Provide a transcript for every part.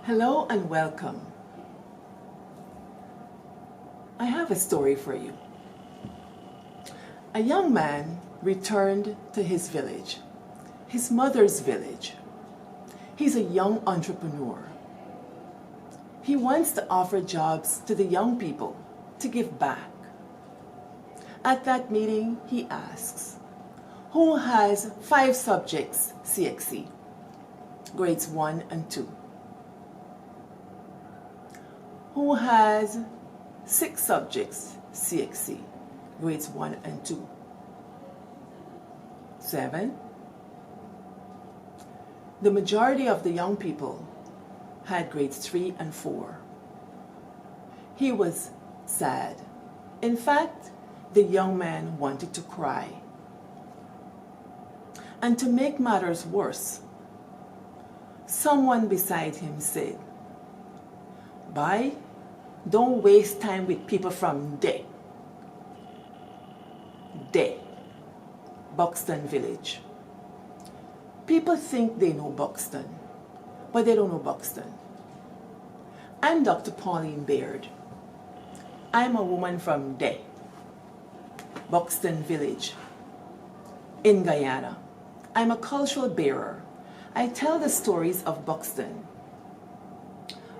Hello and welcome. I have a story for you. A young man returned to his village, his mother's village. He's a young entrepreneur. He wants to offer jobs to the young people to give back. At that meeting, he asks, who has 5 subjects CXC, grades 1 and 2? Who has 6 subjects CXC, grades 1 and 2? 7. The majority of the young people had grades 3 and 4. He was sad. In fact, the young man wanted to cry. And to make matters worse, someone beside him said, "Bye, don't waste time with people from there." There, Buxton Village. People think they know Buxton, but they don't know Buxton. I'm Dr. Pauline Baird. I'm a woman from there, Buxton Village, in Guyana. I'm a cultural bearer. I tell the stories of Buxton,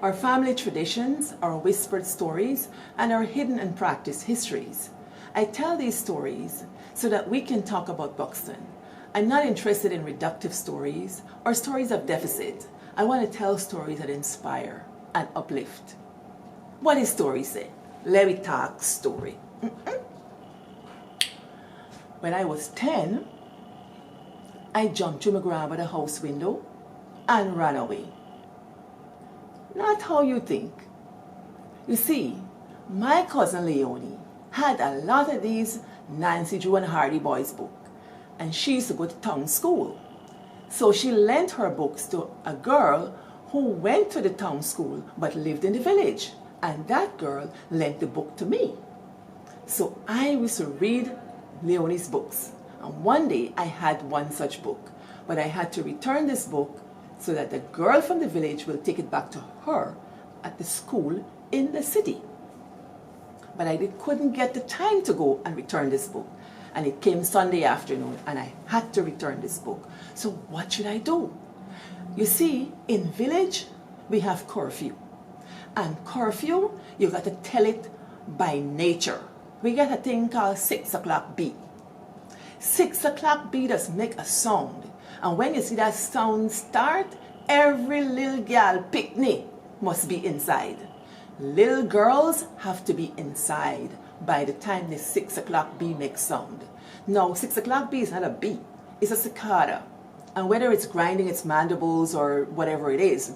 our family traditions, our whispered stories, and our hidden and practiced histories. I tell these stories so that we can talk about Buxton. I'm not interested in reductive stories or stories of deficit. I want to tell stories that inspire and uplift. What does story say? Let me talk story. When I was 10, I jumped through my grandmother's house window and ran away. Not how you think. You see, my cousin Leonie had a lot of these Nancy Drew and Hardy Boys books, and she used to go to town school. So she lent her books to a girl who went to the town school but lived in the village, and that girl lent the book to me. So I used to read Leonie's books, and one day I had one such book, but I had to return this book so that the girl from the village will take it back to her at the school in the city. But I couldn't get the time to go and return this book. And it came Sunday afternoon and I had to return this book. So what should I do? You see, in village, we have curfew. And curfew, you got to tell it by nature. We got a thing called 6 o'clock beat. 6 o'clock beat does make a sound. And when you see that sound start, every little girl picnic must be inside. Little girls have to be inside by the time the 6 o'clock bee makes sound. Now, 6 o'clock bee is not a bee, it's a cicada. And whether it's grinding its mandibles or whatever it is,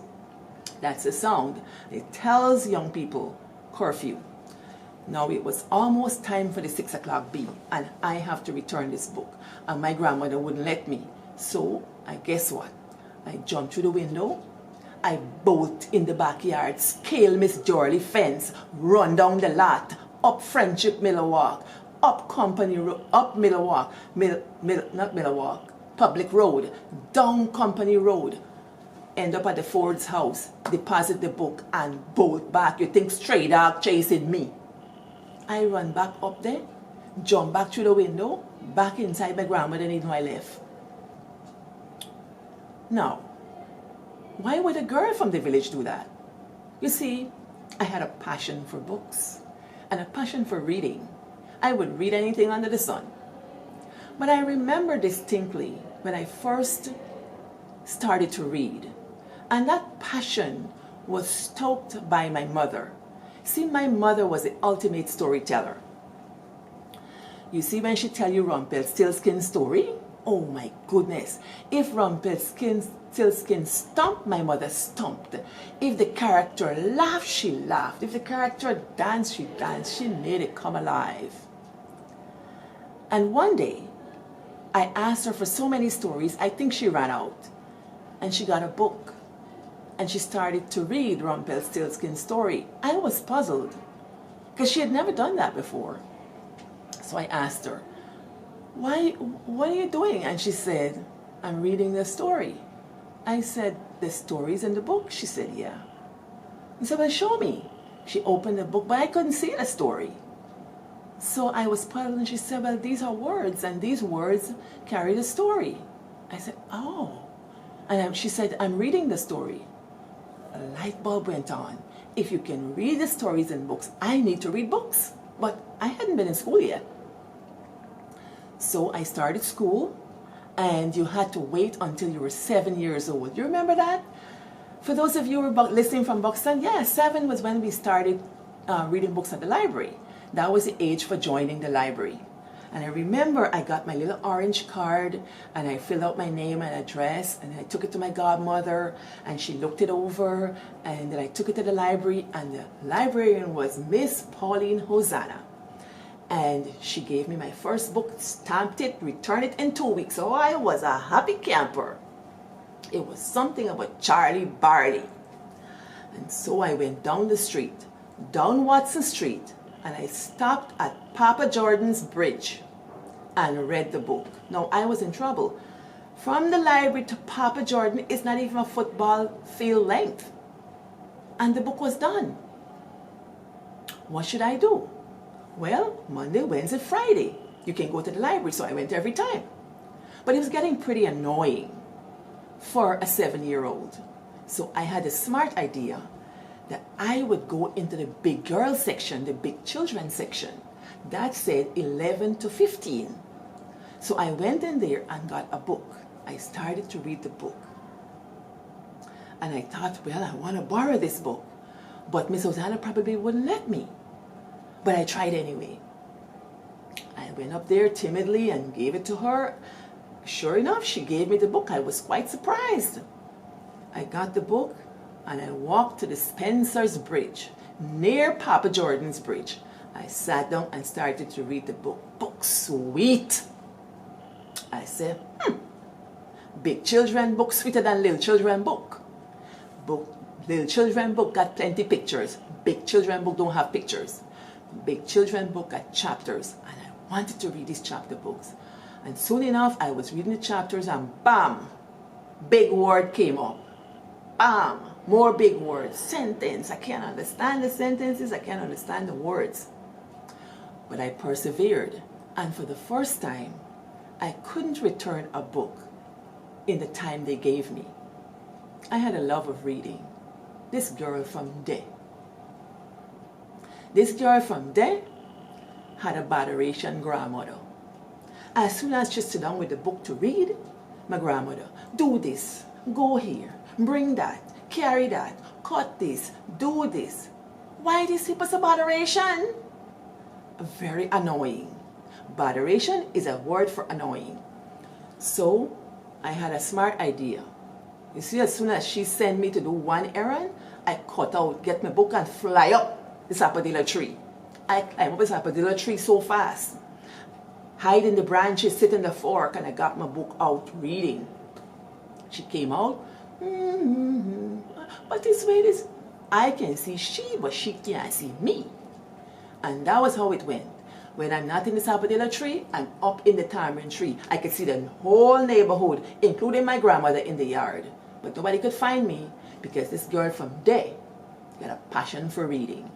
that's the sound. It tells young people curfew. Now, it was almost time for the 6 o'clock bee, and I have to return this book. And my grandmother wouldn't let me. So, I guess what? I jumped through the window, I bolt in the backyard, scale Miss Jorley fence, run down the lot, up Friendship Millowalk, up Company Road, up Millowalk, not Millowalk, Public Road, down Company Road, end up at the Ford's house, deposit the book, and bolt back. You think stray dog chasing me? I run back up there, jump back through the window, back inside my grandmother, didn't know I left. Now, why would a girl from the village do that? You see, I had a passion for books and a passion for reading. I would read anything under the sun. But I remember distinctly when I first started to read, and that passion was stoked by my mother. See, my mother was the ultimate storyteller. You see, when she tell you Rumpelstiltskin's story, oh my goodness, if Rumpelstiltskin stomped, my mother stomped. If the character laughed, she laughed. If the character danced, she danced. She made it come alive. And one day, I asked her for so many stories, I think she ran out. And she got a book. And she started to read Rumpelstiltskin's story. I was puzzled, because she had never done that before. So I asked her, what are you doing? And she said, I'm reading the story. I said, the story's in the book? She said, yeah. I said, well, show me. She opened the book, but I couldn't see the story. So I was puzzled, and she said, well, these are words, and these words carry the story. I said, oh. And she said, I'm reading the story. A light bulb went on. If you can read the stories in books, I need to read books. But I hadn't been in school yet. So I started school, and you had to wait until you were 7 years old. You remember that? For those of you who were listening from Buxton, yeah, 7 was when we started reading books at the library. That was the age for joining the library. And I remember I got my little orange card, and I filled out my name and address, and I took it to my godmother, and she looked it over, and then I took it to the library, and the librarian was Miss Pauline Hosanna. And she gave me my first book, stamped it, returned it in 2 weeks. So I was a happy camper. It was something about Charlie Barley. And so I went down the street, down Watson Street, and I stopped at Papa Jordan's Bridge and read the book. Now, I was in trouble. From the library to Papa Jordan is not even a football field length. And the book was done. What should I do? Well, Monday, Wednesday, Friday, you can go to the library, so I went every time. But it was getting pretty annoying for a 7-year-old. So I had a smart idea that I would go into the big girl section, the big children section. That said 11 to 15. So I went in there and got a book. I started to read the book. And I thought, well, I want to borrow this book. But Miss Hosanna probably wouldn't let me. But I tried anyway. I went up there timidly and gave it to her. Sure enough, she gave me the book. I was quite surprised. I got the book, and I walked to the Spencer's Bridge, near Papa Jordan's Bridge. I sat down and started to read the book. Book sweet. I said, big children book sweeter than little children book. Little children book got plenty pictures. Big children book don't have pictures. Big children book got chapters, and I wanted to read these chapter books. And soon enough, I was reading the chapters, and bam, big word came up. Bam, more big words. Sentence. I can't understand the sentences. I can't understand the words. But I persevered. And for the first time, I couldn't return a book in the time they gave me. I had a love of reading. This girl from there. This girl from there had a botheration grandmother. As soon as she sit down with the book to read, my grandmother, do this, go here, bring that, carry that, cut this, do this. Why these people so botheration? Very annoying. Botheration is a word for annoying. So I had a smart idea. You see, as soon as she sent me to do one errand, I cut out, get my book and fly up the sapodilla tree. I climbed up the sapodilla tree so fast. Hide in the branches, sit in the fork, and I got my book out reading. She came out. But this way, I can see she, but she can't see me. And that was how it went. When I'm not in the sapodilla tree, I'm up in the tamarind tree. I could see the whole neighborhood, including my grandmother in the yard. But nobody could find me because this girl from there got a passion for reading.